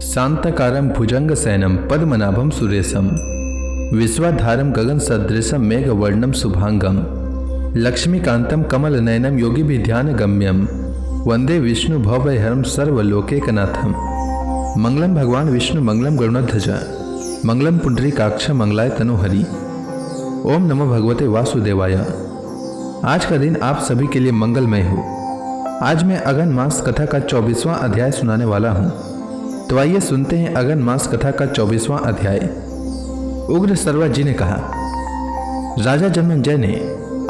शांताकारं भुजंगशयनं पद्मनाभं सुरेशं विश्वाधारं गगनसदृशं मेघवर्णं शुभांगं लक्ष्मीकान्तं कमलनयनं योगिभिध्यानगम्यं वंदे विष्णु भवभयहरं सर्वलोकैकनाथं। मंगलम भगवान विष्णु मंगलम गरुड़ध्वज मंगलम पुंडरीकाक्ष मंगलाय तनोहरि। ओम नमो भगवते वासुदेवाय। आज का दिन आप सभी के लिए मंगलमय हो। आज मैं अगन मास कथा का 24वां अध्याय सुनाने वाला हूँ। तो आइए सुनते हैं अगन मास कथा का 24वां अध्याय। उग्र सर्वा जी ने कहा, राजा जन्मेजय ने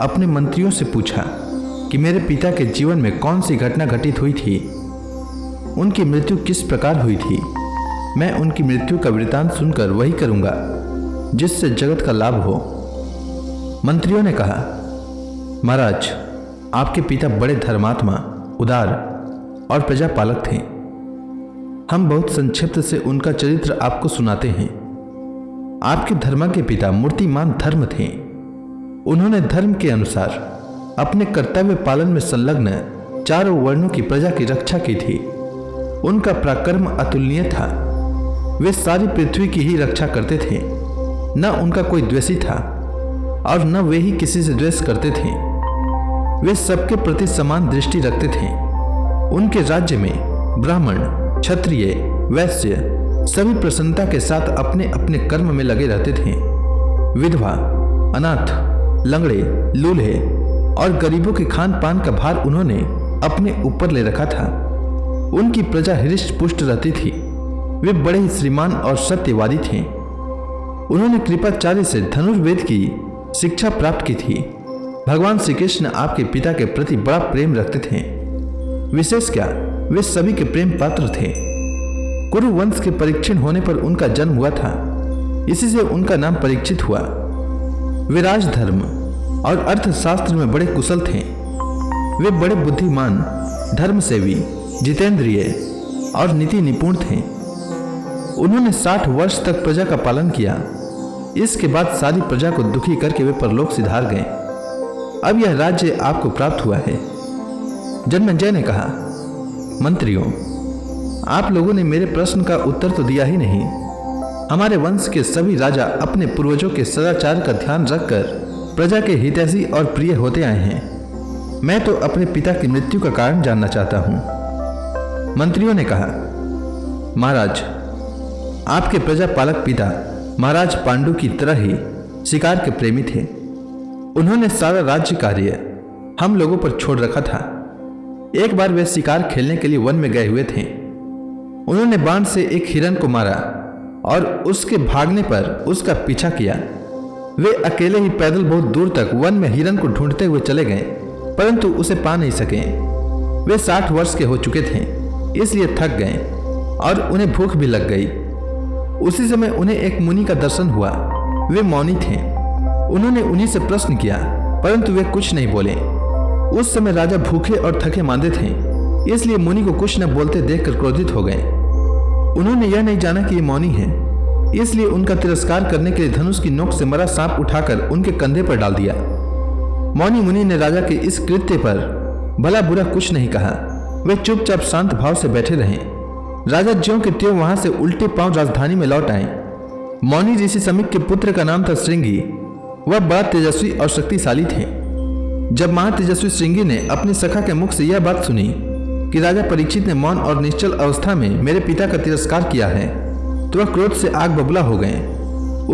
अपने मंत्रियों से पूछा कि मेरे पिता के जीवन में कौन सी घटना घटित हुई थी, उनकी मृत्यु किस प्रकार हुई थी। मैं उनकी मृत्यु का वृतांत सुनकर वही करूंगा जिससे जगत का लाभ हो। मंत्रियों ने कहा, महाराज, आपके पिता बड़े धर्मात्मा, उदार और प्रजापालक थे। हम बहुत संक्षिप्त से उनका चरित्र आपको सुनाते हैं। आपके धर्म के पिता मूर्तिमान धर्म थे। उन्होंने धर्म के अनुसार अपने कर्तव्य पालन में संलग्न चारों वर्णों की प्रजा की रक्षा की थी। उनका पराक्रम अतुलनीय था। वे सारी पृथ्वी की ही रक्षा करते थे। न उनका कोई द्वेषी था और न वे ही किसी से द्वेष करते थे। वे सबके प्रति समान दृष्टि रखते थे। उनके राज्य में ब्राह्मण, क्षत्रिय, वैश्य सभी प्रसन्नता के साथ अपने अपने कर्म में लगे रहते थे। विधवा, अनाथ, लंगड़े, लूल्हे और गरीबों के खान पान का भार उन्होंने अपने ऊपर ले रखा था। उनकी प्रजा हृष्ट पुष्ट रहती थी। वे बड़े ही श्रीमान और सत्यवादी थे। उन्होंने कृपाचार्य से धनुर्वेद की शिक्षा प्राप्त की थी। भगवान श्री कृष्ण आपके पिता के प्रति बड़ा प्रेम रखते थे। विशेष क्या, वे सभी के प्रेम पात्र थे। कुरु वंश के परीक्षण होने पर उनका जन्म हुआ था। इसी से उनका नाम परीक्षित हुआ। वे राजधर्म और अर्थशास्त्र में बड़े कुशल थे। वे बड़े बुद्धिमान, धर्मसेवी, जितेंद्रिय और नीति निपुण थे। उन्होंने 60 वर्ष तक प्रजा का पालन किया। इसके बाद सारी प्रजा को दुखी करके वे परलोक सिधार गए। अब यह राज्य आपको प्राप्त हुआ है। जन्मेजय ने कहा, मंत्रियों, आप लोगों ने मेरे प्रश्न का उत्तर तो दिया ही नहीं। हमारे वंश के सभी राजा अपने पूर्वजों के सदाचार का ध्यान रखकर प्रजा के हितैषी और प्रिय होते आए हैं। मैं तो अपने पिता की मृत्यु का कारण जानना चाहता हूं। मंत्रियों ने कहा, महाराज, आपके प्रजापालक पिता महाराज पांडु की तरह ही शिकार के प्रेमी थे। उन्होंने सारा राज्य कार्य हम लोगों पर छोड़ रखा था। एक बार वे शिकार खेलने के लिए वन में गए हुए थे। उन्होंने बाण से एक हिरन को मारा और उसके भागने पर उसका पीछा किया। वे अकेले ही पैदल बहुत दूर तक वन में हिरन को ढूंढते हुए चले गए, परंतु उसे पा नहीं सके। वे 60 वर्ष के हो चुके थे, इसलिए थक गए और उन्हें भूख भी लग गई। उसी समय उन्हें एक मुनि का दर्शन हुआ। वे मौनी थे। उन्होंने उन्हीं से प्रश्न किया, परंतु वे कुछ नहीं बोले। उस समय राजा भूखे और थके मांदे थे, इसलिए मुनि को कुछ न बोलते देखकर क्रोधित हो गए। उन्होंने यह नहीं जाना कि ये मौनी है, इसलिए उनका तिरस्कार करने के लिए धनुष की नोक से मरा सांप उठाकर उनके कंधे पर डाल दिया। मौनी मुनि ने राजा के इस कृत्य पर भला बुरा कुछ नहीं कहा। वे चुपचाप शांत भाव से बैठे रहे। राजा ज्यों के त्यों वहां से उल्टे पांव राजधानी में लौट आए। मौनी ऋषि समीक के पुत्र का नाम था श्रृंगी। वह बड़ा तेजस्वी और शक्तिशाली थे। जब महातेजस्वी श्रृंगी ने अपने सखा के मुख से यह बात सुनी कि राजा परीक्षित ने मौन और निश्चल अवस्था में मेरे पिता का तिरस्कार किया है, तो वह क्रोध से आग बबूला हो गए।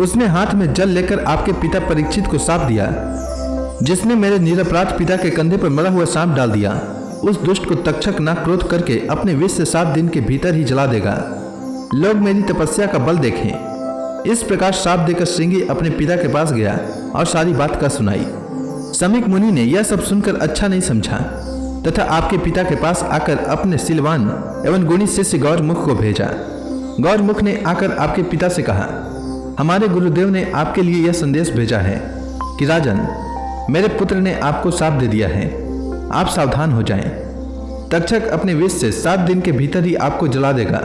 उसने हाथ में जल लेकर आपके पिता परीक्षित को शाप दिया। जिसने मेरे निरपराध पिता के कंधे पर मरा हुआ सांप डाल दिया, उस दुष्ट को तक्षक ना क्रोध करके अपने विष से 7 दिन के भीतर ही जला देगा। लोग मेरी तपस्या का बल देखें। इस प्रकार शाप देकर श्रृंगी अपने पिता के पास गया और सारी बात का सुनाई। समीक मुनि ने यह सब सुनकर अच्छा नहीं समझा तथा आपके पिता के पास आकर अपने सिलवान एवं गुणी शिष्य गौरमुख को भेजा। गौरमुख ने आकर आपके पिता से कहा, हमारे गुरुदेव ने आपके लिए यह संदेश भेजा है कि राजन, मेरे पुत्र ने आपको शाप दे दिया है। आप सावधान हो जाएं। तक्षक अपने विष से 7 दिन के भीतर ही आपको जला देगा।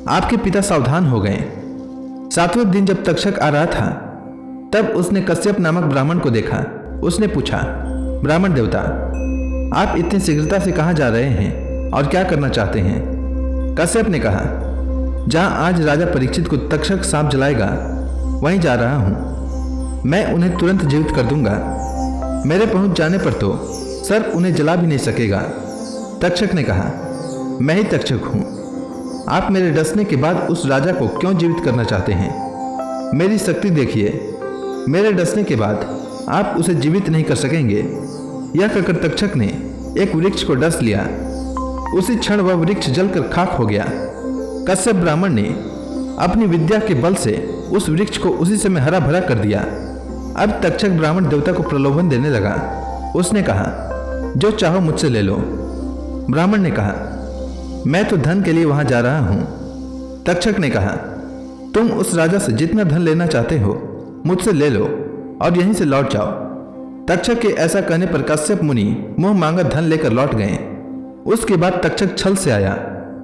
आपके पिता सावधान हो गए। 7वें दिन जब तक्षक आ रहा था, तब उसने कश्यप नामक ब्राह्मण को देखा। उसने पूछा, ब्राह्मण देवता, आप इतनी शीघ्रता से कहाँ जा रहे हैं और क्या करना चाहते हैं? कश्यप ने कहा, जहां आज राजा परीक्षित को तक्षक सांप जलाएगा वहीं जा रहा हूं। मैं उन्हें तुरंत जीवित कर दूंगा। मेरे पहुंच जाने पर तो सर्प उन्हें जला भी नहीं सकेगा। तक्षक ने कहा, मैं ही तक्षक हूं। आप मेरे डसने के बाद उस राजा को क्यों जीवित करना चाहते हैं? मेरी शक्ति देखिए, मेरे डसने के बाद आप उसे जीवित नहीं कर सकेंगे। यह कहकर तक्षक ने एक वृक्ष को डस लिया। उसी क्षण वह वृक्ष जलकर खाक हो गया। कश्यप ब्राह्मण ने अपनी विद्या के बल से उस वृक्ष को उसी समय हरा भरा कर दिया। अब तक्षक ब्राह्मण देवता को प्रलोभन देने लगा। उसने कहा, जो चाहो मुझसे ले लो। ब्राह्मण ने कहा, मैं तो धन के लिए वहां जा रहा हूं। तक्षक ने कहा, तुम उस राजा से जितना धन लेना चाहते हो मुझसे ले लो और यहीं से लौट जाओ। तक्षक के ऐसा कहने पर कश्यप मुनि मुंह मांगा धन लेकर लौट गए। उसके बाद तक्षक छल से आया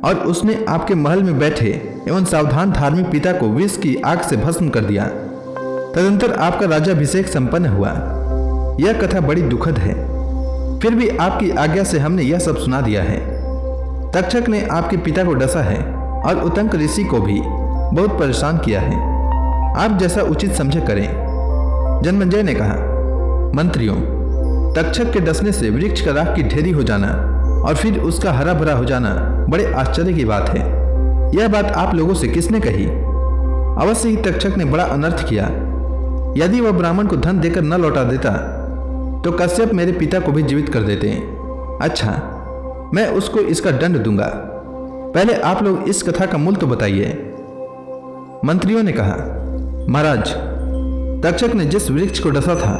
और उसने आपके महल में बैठे एवं सावधान धार्मिक पिता को विष की आग से भस्म कर दिया। तदंतर आपका राज्याभिषेक संपन्न हुआ। यह कथा बड़ी दुखद है, फिर भी आपकी आज्ञा से हमने यह सब सुना दिया है। तक्षक ने आपके पिता को डसा है और उतंक ऋषि को भी बहुत परेशान किया है। आप जैसा उचित समझे करें। जन्मेजय ने कहा, मंत्रियों, तक्षक के डसने से वृक्ष का राख की ढेरी हो जाना और फिर उसका हरा भरा हो जाना बड़े आश्चर्य की बात है। यह बात आप लोगों से किसने कही? अवश्य ही तक्षक ने बड़ा अनर्थ किया। यदि वह ब्राह्मण को धन देकर न लौटा देता तो कश्यप मेरे पिता को भी जीवित कर देते। अच्छा, मैं उसको इसका दंड दूंगा। पहले आप लोग इस कथा का मूल तो बताइए। मंत्रियों ने कहा, महाराज, तक्षक ने जिस वृक्ष को डसा था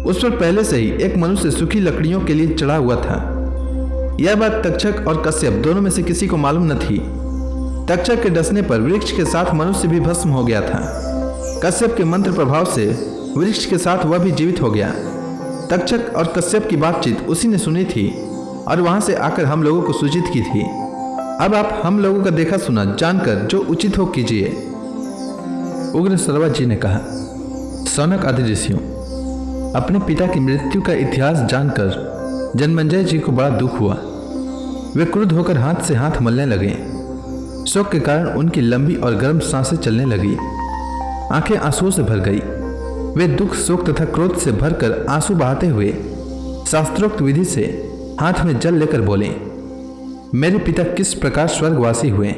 उस पर पहले से ही एक मनुष्य सूखी लकड़ियों के लिए चढ़ा हुआ था। यह बात तक्षक और कश्यप दोनों में से किसी को मालूम न थी। तक्षक के डसने पर वृक्ष के साथ मनुष्य भी भस्म हो गया था। कश्यप के मंत्र प्रभाव से वृक्ष के साथ वह भी जीवित हो गया। तक्षक और कश्यप की बातचीत उसी ने सुनी थी और वहां से आकर हम लोगों को सूचित की थी। अब आप हम लोगों का देखा सुना जानकर जो उचित हो कीजिए। उग्र सरवा जी ने कहा, सौनक आदि ऋषियों, अपने पिता की मृत्यु का इतिहास जानकर जन्मेजय जी को बड़ा दुख हुआ। वे क्रुद्ध होकर हाथ से हाथ मलने लगे। शोक के कारण उनकी लंबी और गर्म सांसें चलने लगी। आंखें आंसुओं से भर गई। वे दुख, शोक तथा क्रोध से भरकर आंसू बहाते हुए शास्त्रोक्त विधि से हाथ में जल लेकर बोले, मेरे पिता किस प्रकार स्वर्गवासी हुए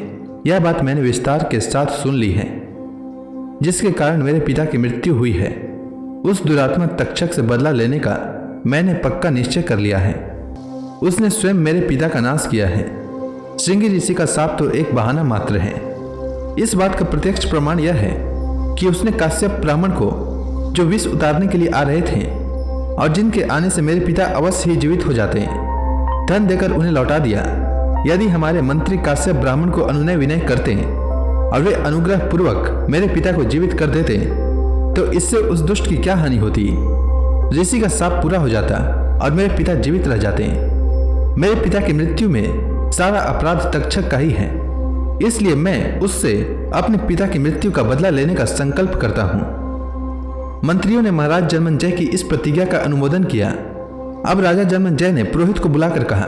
यह बात मैंने विस्तार के साथ सुन ली है। जिसके कारण मेरे पिता की मृत्यु हुई है उस दुरात्मा तक्षक से बदला लेने का मैंने पक्का निश्चय कर लिया है। उसने स्वयं मेरे पिता का नाश किया है। श्रृंगी ऋषि का शाप तो एक बहाना मात्र है। इस बात का प्रत्यक्ष प्रमाण यह है कि उसने काश्यप ब्राह्मण को, जो विष उतारने के लिए आ रहे थे और जिनके आने से मेरे पिता अवश्य ही जीवित हो जाते, धन देकर उन्हें लौटा दिया। यदि हमारे मंत्री काश्यप ब्राह्मण को अनुनय विनय करते और वे अनुग्रह पूर्वक मेरे पिता को जीवित कर देते तो इससे उस दुष्ट की क्या हानि होती? ऋषि का शाप पूरा हो जाता और मेरे पिता जीवित रह जाते। मेरे पिता की मृत्यु में सारा अपराध तक्षक का ही है। इसलिए मैं उससे अपने पिता की मृत्यु का बदला लेने का संकल्प करता हूं। मंत्रियों ने महाराज जन्मेजय की इस प्रतिज्ञा का अनुमोदन किया। अब राजा जन्मेजय ने पुरोहित को बुलाकर कहा,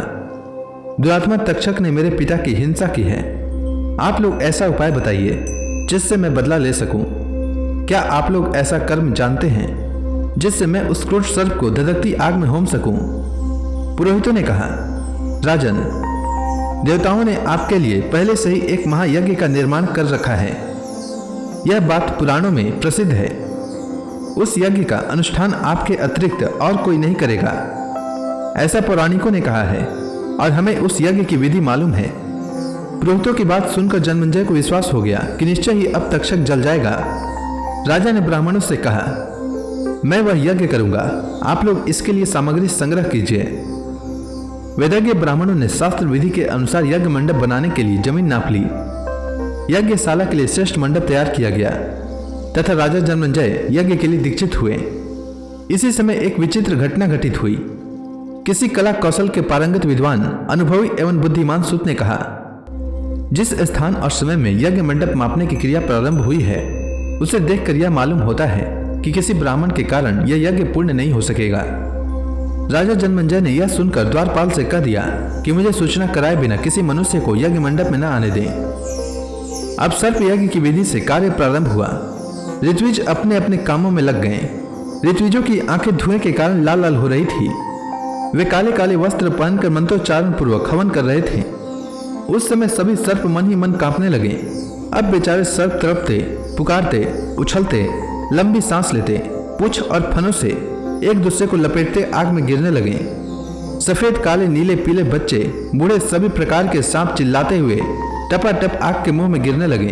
दुरात्मा तक्षक ने मेरे पिता की हिंसा की है। आप लोग ऐसा उपाय बताइए जिससे मैं बदला ले सकूं। क्या आप लोग ऐसा कर्म जानते हैं जिससे मैं उस क्रूर सर्प को धधकती आग में होम सकूं? पुरोहितों ने कहा, राजन, देवताओं ने आपके लिए पहले से ही एक महायज्ञ का निर्माण कर रखा है। यह बात पुराणों में प्रसिद्ध है। उस यज्ञ का अनुष्ठान आपके अतिरिक्त और कोई नहीं करेगा, ऐसा पौराणिकों ने कहा है और हमें उस यज्ञ की विधि मालूम है। पुरोहितों की बात सुनकर जन्मेजय को विश्वास हो गया कि निश्चय ही अब तक्षक जल जाएगा। राजा ने ब्राह्मणों से कहा, मैं वह यज्ञ करूंगा, आप लोग इसके लिए सामग्री संग्रह कीजिए। वेदज्ञ ब्राह्मणों ने शास्त्र विधि के अनुसार यज्ञ मंडप बनाने के लिए जमीन नाप ली। यज्ञशाला के लिए श्रेष्ठ मंडप तैयार किया गया तथा राजा जन्मेजय यज्ञ के लिए दीक्षित हुए। इसी समय एक विचित्र घटना घटित हुई। किसी कला कौशल के पारंगत विद्वान, अनुभवी एवं बुद्धिमान सूत ने कहा, जिस स्थान और समय में यज्ञ मंडप मापने की क्रिया प्रारंभ हुई है उसे देखकर यह मालूम होता है कि किसी ब्राह्मण के कारण यह यज्ञ पूर्ण नहीं हो सकेगा। राजा जन्मेजय ने यह सुनकर द्वारपाल से कह दिया कि मुझे सूचना कराए बिना किसी मनुष्य को यज्ञ मंडप में न आने दें। अब सर्प यज्ञ की विधि से कार्य प्रारंभ हुआ। ऋत्विज अपने अपने कामों में लग गए। ऋत्विजों की आंखें धुएं के कारण लाल लाल हो रही थी। वे काले काले वस्त्र पहनकर मंत्रोच्चारण पूर्वक हवन कर रहे थे। उस समय सभी सर्प मन ही मन कांपने लगे। अब बेचारे सर्प तड़पते, पुकारते, उछलते, लंबी सांस लेते, पूंछ और फनों से एक दूसरे को लपेटते आग में गिरने लगे। सफेद, काले, नीले, पीले बच्चे, बूढ़े, सभी प्रकार के सांप चिल्लाते हुए टपाटप आग के मुंह में गिरने लगे।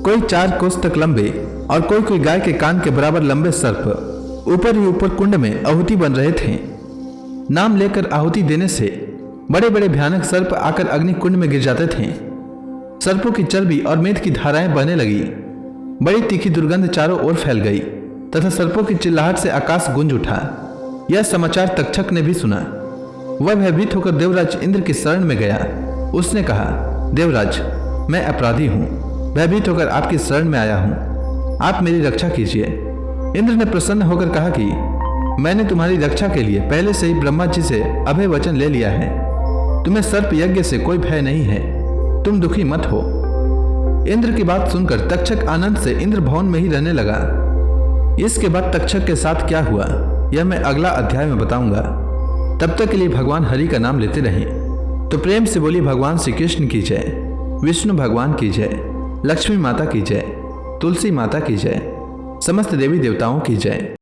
कोई 4 कोस तक लंबे और कोई गाय के कान के बराबर लंबे सर्प ऊपर ही ऊपर कुंड में आहुति बन रहे थे। नाम लेकर आहुति देने से बड़े बड़े भयानक सर्प आकर अग्नि कुंड में गिर जाते थे। सर्पों की चर्बी और मेद की धाराएं बहने लगी। बड़ी तीखी दुर्गंध चारों ओर फैल गई तथा सर्पों की चिल्लाहट से आकाश गूंज उठा। यह समाचार तक्षक ने भी सुना। वह भयभीत होकर देवराज इंद्र की शरण में गया। उसने कहा, देवराज, मैं अपराधी हूँ, भयभीत होकर आपकी शरण में आया हूँ, आप मेरी रक्षा कीजिए। इंद्र ने प्रसन्न होकर कहा कि मैंने तुम्हारी रक्षा के लिए पहले से ही ब्रह्मा जी से अभय वचन ले लिया है। तुम्हें सर्प यज्ञ से कोई भय नहीं है, तुम दुखी मत हो। इंद्र की बात सुनकर तक्षक आनंद से इंद्र भवन में ही रहने लगा। इसके बाद तक्षक के साथ क्या हुआ यह मैं अगला अध्याय में बताऊंगा। तब तक के लिए भगवान हरि का नाम लेते रहें। तो प्रेम से बोली भगवान श्री कृष्ण की जय, विष्णु भगवान की जय, लक्ष्मी माता की जय, तुलसी माता की जय, समस्त देवी देवताओं की जय।